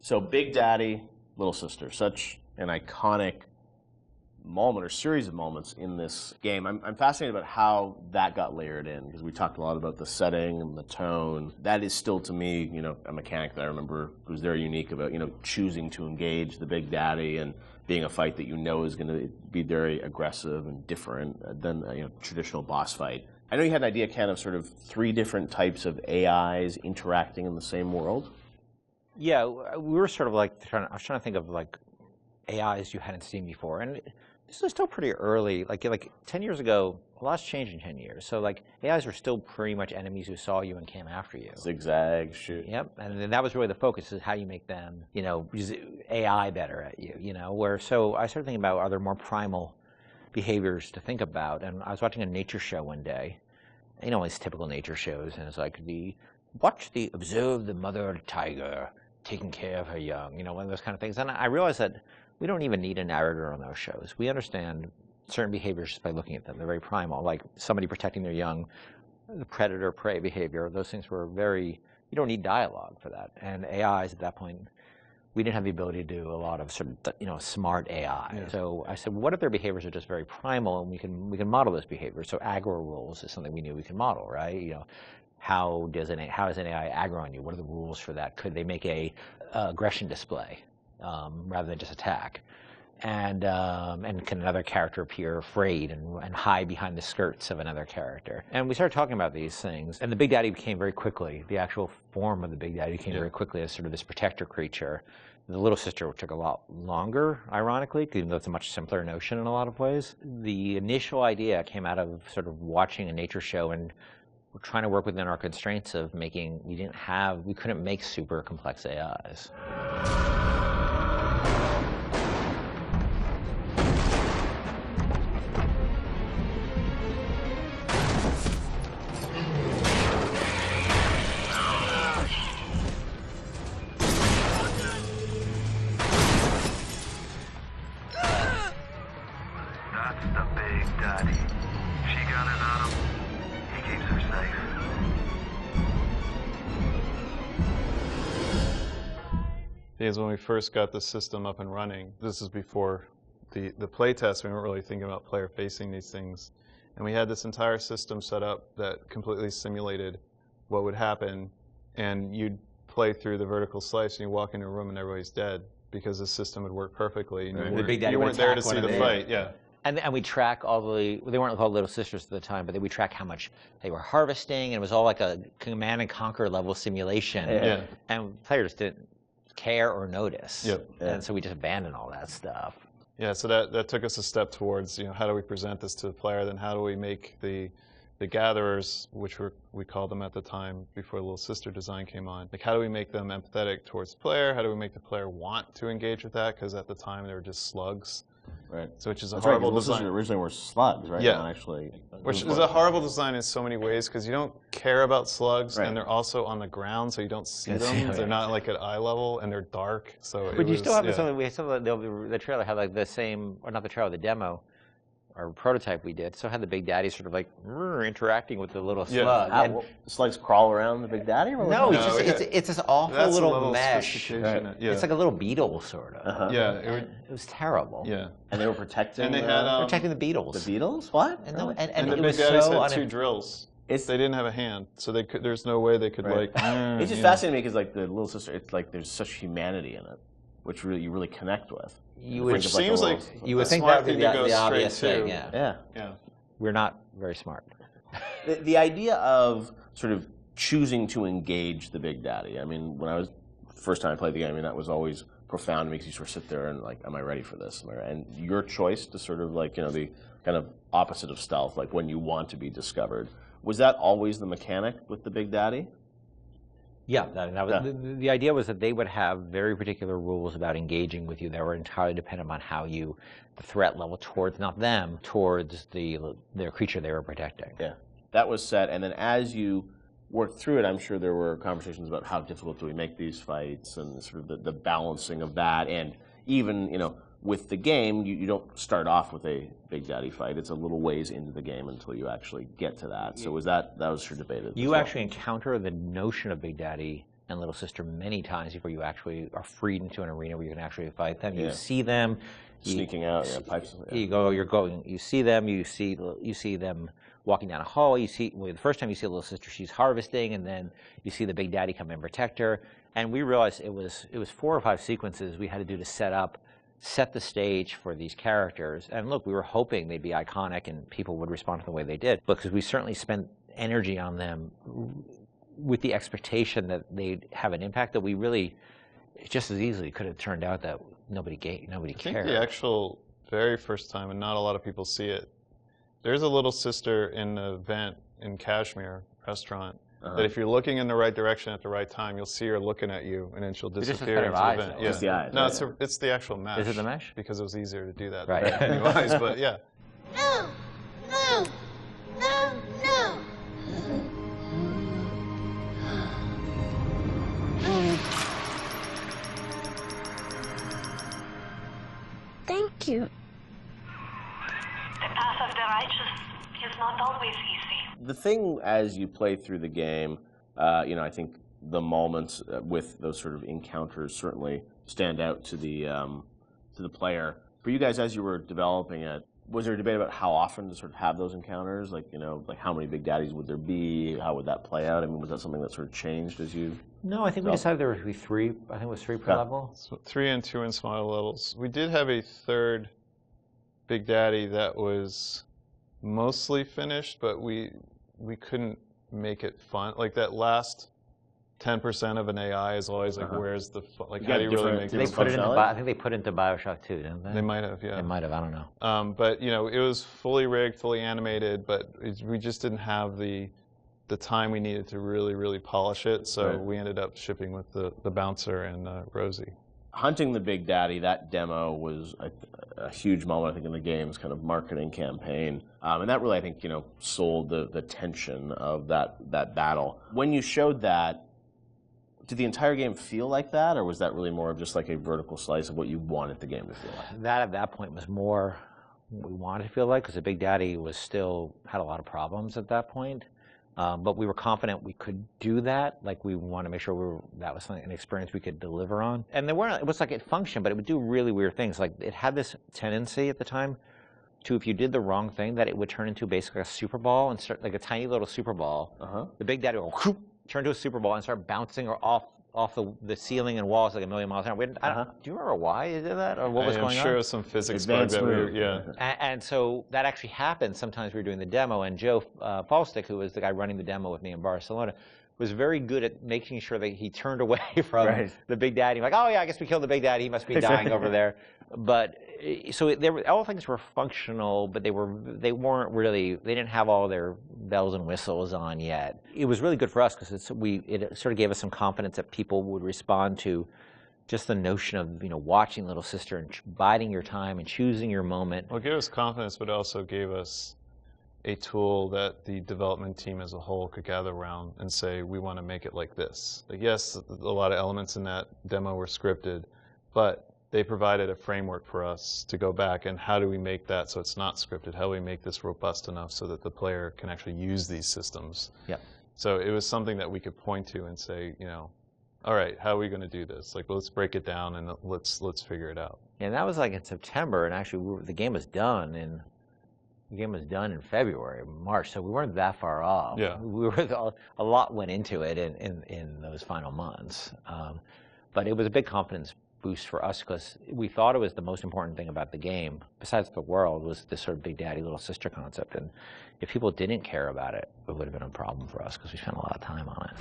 So Big Daddy, Little Sister, such an iconic moment or series of moments in this game. I'm fascinated about how that got layered in, because we talked a lot about the setting and the tone. That is still, to me, a mechanic that I remember was very unique about, choosing to engage the Big Daddy and being a fight that is going to be very aggressive and different than a traditional boss fight. I know you had an idea, Ken, of sort of 3 different types of AIs interacting in the same world. Yeah, we were sort of like I was trying to think of like AIs you hadn't seen before, and this was still pretty early. Like 10 years ago, a lot's changed in 10 years. So like AIs were still pretty much enemies who saw you and came after you. Zigzag, shoot. Yep, and then that was really the focus, is how you make them, use AI better at you. So I started thinking about, are there more primal behaviors to think about? And I was watching a nature show one day, these typical nature shows, and it's like observe the mother tiger taking care of her young, one of those kind of things. And I realized that we don't even need a narrator on those shows. We understand certain behaviors just by looking at them. They're very primal, like somebody protecting their young, the predator-prey behavior. Those things were you don't need dialogue for that. And AIs at that point, we didn't have the ability to do a lot of sort of, smart AI. Yeah. So I said, what if their behaviors are just very primal, and we can model those behaviors? So aggro rules is something we knew we can model, right? How does an AI aggro on you? What are the rules for that? Could they make a aggression display rather than just attack? And can another character appear afraid and hide behind the skirts of another character? And we started talking about these things, and the Big Daddy became very quickly, the actual form of the Big Daddy became very quickly as sort of this protector creature. The Little Sister took a lot longer, ironically, even though it's a much simpler notion in a lot of ways. The initial idea came out of sort of watching a nature show, and we're trying to work within our constraints of we couldn't make super complex AIs. That's the Big Daddy. She got it out of him. He keeps her safe. Because when we first got the system up and running, this is before the play test, we weren't really thinking about player facing these things. And we had this entire system set up that completely simulated what would happen. And you'd play through the vertical slice, and you walk into a room and everybody's dead, because the system would work perfectly. And you weren't there to see the fight. Yeah. And we track they weren't called Little Sisters at the time, but we track how much they were harvesting, and it was all like a Command and Conquer level simulation. Yeah. And players didn't care or notice. Yep. And so we just abandoned all that stuff. Yeah, so that took us a step towards, how do we present this to the player, then how do we make the gatherers, which we called them at the time before Little Sister design came on, like how do we make them empathetic towards the player? How do we make the player want to engage with that? Because at the time they were just slugs. Right. So which is a That's horrible right, design. Originally were slugs, right? Yeah. Not actually. Which is a horrible design in so many ways, because you don't care about slugs, Right. and they're also on the ground, so you don't see them. They're not like at eye level, and they're dark. So But you still have the trailer had like the same, or not the trailer, the demo, or prototype we did. So had the Big Daddy sort of like interacting with the little slug. And Slugs crawl around the Big Daddy? Or no, what? it's this awful that's little mesh. Right. Yeah. It's like a little beetle, sort of. Uh-huh. Yeah. It was terrible. Yeah. And they were protecting. And they had Protecting the beetles. the beetles. What? And, Really? and the it Big was Daddies so had 2 drills. They didn't have a hand, so there's no way they could Right. It's just you know. fascinating because like the Little Sister, it's like there's such humanity in it, which you really connect with. Which seems like you would a think smart that would thing be to the go straight obvious to. thing. Yeah. Yeah. We're not very smart. The idea of sort of choosing to engage the Big Daddy. I mean, when I was first time I played the game, I mean that was always profound. It makes you sort of sit there and like, am I ready for this? And your choice to sort of like the kind of opposite of stealth, like when you want to be discovered. Was that always the mechanic with the Big Daddy? Yeah, that was, the idea was that they would have very particular rules about engaging with you that were entirely dependent on how the threat level towards, not them, towards their creature they were protecting. Yeah, that was set, and then as you worked through it, I'm sure there were conversations about how difficult do we make these fights and sort of the balancing of that, and even, with the game, you don't start off with a Big Daddy fight. It's a little ways into the game until you actually get to that. So that was sure debated. You actually encounter the notion of Big Daddy and little sister many times before you actually are freed into an arena where you can actually fight them. Yeah. You see them Sneaking out, pipes. Yeah. You see them. You see them walking down a hall. You see the first time you see a little sister, she's harvesting, and then you see the big daddy come and protect her. And we realized it was 4 or 5 sequences we had to do to set the stage for these characters. And look, we were hoping they'd be iconic and people would respond to the way they did, because we certainly spent energy on them with the expectation that they'd have an impact that we really just as easily could have turned out that nobody cared. I think the actual very first time, and not a lot of people see it, there's a little sister in the vent in Kashmir restaurant that if you're looking in the right direction at the right time, you'll see her looking at you, and then she'll disappear into the vent. It's the eyes. No, it's the actual mesh. Is it the mesh? Because it was easier to do that Right. than new eyes, but yeah. No! No! No! No! Thank you. The path of the righteous is not always easy. The thing as you play through the game, I think the moments with those sort of encounters certainly stand out to the player. For you guys, as you were developing it, was there a debate about how often to sort of have those encounters? Like how many big daddies would there be? How would that play out? I mean, was that something that sort of changed as you? No, I think we decided there would be 3. I think it was 3 per level. So 3 and 2 in smaller levels. We did have a third big daddy that was mostly finished, but we couldn't make it fun. Like that last 10% of an AI is always like, where's the fun? Like, how do you really make They it put it into, functionality? I think they put it into BioShock too, didn't they? They might have, yeah. They might have. I don't know. But it was fully rigged, fully animated, but we just didn't have the time we needed to really, really polish it. So we ended up shipping with the bouncer and Rosie. Hunting the Big Daddy, that demo was a huge moment, I think, in the game's kind of marketing campaign. And that really, I think, sold the tension of that battle. When you showed that, did the entire game feel like that, or was that really more of just like a vertical slice of what you wanted the game to feel like? That at that point was more what we wanted to feel like, because the Big Daddy had a lot of problems at that point. But we were confident we could do that. Like, we wanted to make sure that was an experience we could deliver on. And it was like it functioned, but it would do really weird things. Like, it had this tendency at the time to, if you did the wrong thing, that it would turn into basically a super ball and start like a tiny little super ball. The Big Daddy would go, turn to a super ball and start bouncing off the ceiling and walls like a million miles an hour. Do you remember why you did that, or what was going on? I'm sure it was some physics bug that And so that actually happened. Sometimes we were doing the demo, and Joe Falstick, who was the guy running the demo with me in Barcelona, was very good at making sure that he turned away from the Big Daddy. Like, oh yeah, I guess we killed the Big Daddy. He must be dying over there. But so all things were functional, but they weren't really. They didn't have all their bells and whistles on yet. It was really good for us because it sort of gave us some confidence that people would respond to just the notion of watching Little Sister and biding your time and choosing your moment. Well, it gave us confidence, but also gave us a tool that the development team as a whole could gather around and say, we want to make it like this. Like, yes, a lot of elements in that demo were scripted, but they provided a framework for us to go back and how do we make that so it's not scripted? How do we make this robust enough so that the player can actually use these systems? Yep. So it was something that we could point to and say, all right, how are we going to do this? Like, let's break it down and let's figure it out. And that was like in September, and actually the game was done in February, March, so we weren't that far off. Yeah. A lot went into it in those final months. But it was a big confidence boost for us because we thought it was the most important thing about the game, besides the world, was this sort of Big Daddy, Little Sister concept. And if people didn't care about it, it would have been a problem for us because we spent a lot of time on it.